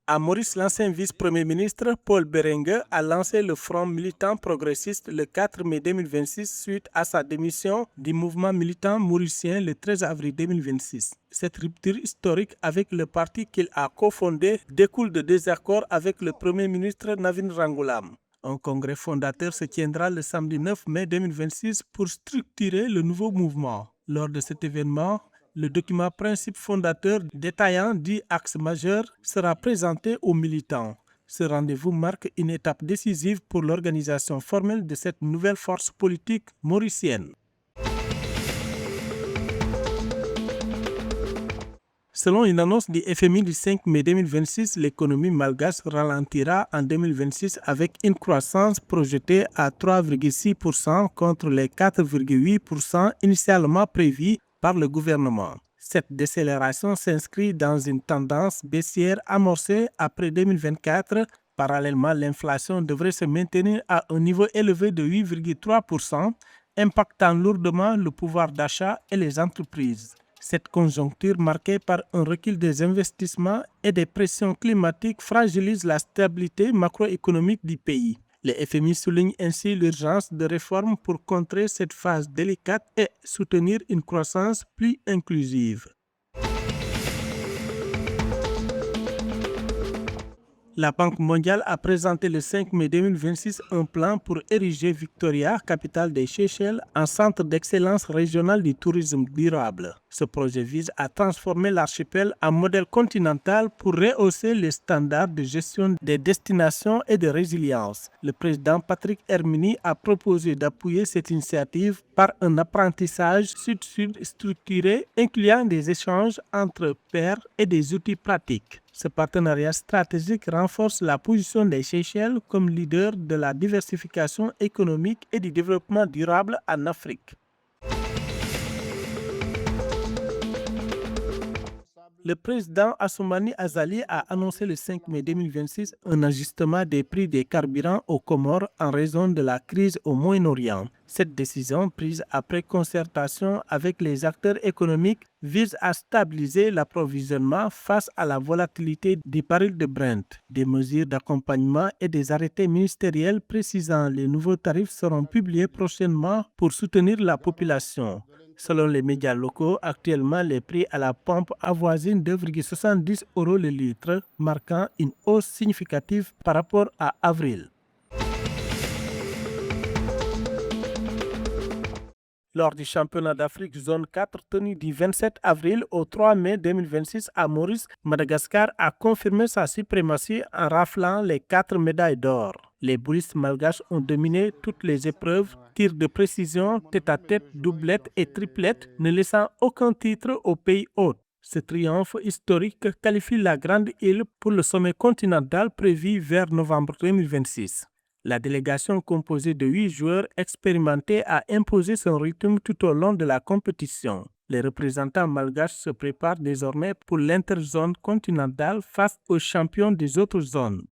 À Maurice, l'ancien vice-premier ministre Paul Berengue a lancé le Front militant progressiste le 4 mai 2026 suite à sa démission du mouvement militant mauricien le 13 avril 2026. Cette rupture historique avec le parti qu'il a cofondé découle de désaccords avec le premier ministre Navin Rangoulam. Un congrès fondateur se tiendra le samedi 9 mai 2026 pour structurer le nouveau mouvement. Lors de cet événement, le document principe fondateur détaillant 10 axes majeurs sera présenté aux militants. Ce rendez-vous marque une étape décisive pour l'organisation formelle de cette nouvelle force politique mauricienne. Selon une annonce du FMI du 5 mai 2026, l'économie malgache ralentira en 2026 avec une croissance projetée à 3,6% contre les 4,8% initialement prévus par le gouvernement. Cette décélération s'inscrit dans une tendance baissière amorcée après 2024. Parallèlement, l'inflation devrait se maintenir à un niveau élevé de 8,3%, impactant lourdement le pouvoir d'achat et les entreprises. Cette conjoncture marquée par un recul des investissements et des pressions climatiques fragilise la stabilité macroéconomique du pays. Le FMI souligne ainsi l'urgence de réformes pour contrer cette phase délicate et soutenir une croissance plus inclusive. La Banque mondiale a présenté le 5 mai 2026 un plan pour ériger Victoria, capitale des Seychelles, en centre d'excellence régional du tourisme durable. Ce projet vise à transformer l'archipel en modèle continental pour rehausser les standards de gestion des destinations et de résilience. Le président Patrick Hermini a proposé d'appuyer cette initiative par un apprentissage sud-sud structuré incluant des échanges entre pairs et des outils pratiques. Ce partenariat stratégique renforce la position des Seychelles comme leader de la diversification économique et du développement durable en Afrique. Le président Assoumani Azali a annoncé le 5 mai 2026 un ajustement des prix des carburants aux Comores en raison de la crise au Moyen-Orient. Cette décision, prise après concertation avec les acteurs économiques, vise à stabiliser l'approvisionnement face à la volatilité des barils de Brent. Des mesures d'accompagnement et des arrêtés ministériels précisant les nouveaux tarifs seront publiés prochainement pour soutenir la population. Selon les médias locaux, actuellement, les prix à la pompe avoisinent 2,70 € le litre, marquant une hausse significative par rapport à avril. Lors du championnat d'Afrique zone 4 tenu du 27 avril au 3 mai 2026 à Maurice, Madagascar a confirmé sa suprématie en raflant les 4 médailles d'or. Les boulistes malgaches ont dominé toutes les épreuves, tirs de précision, tête-à-tête, doublette et triplette, ne laissant aucun titre au pays hôte. Ce triomphe historique qualifie la Grande Île pour le sommet continental prévu vers novembre 2026. La délégation composée de 8 joueurs expérimentés a imposé son rythme tout au long de la compétition. Les représentants malgaches se préparent désormais pour l'interzone continentale face aux champions des autres zones.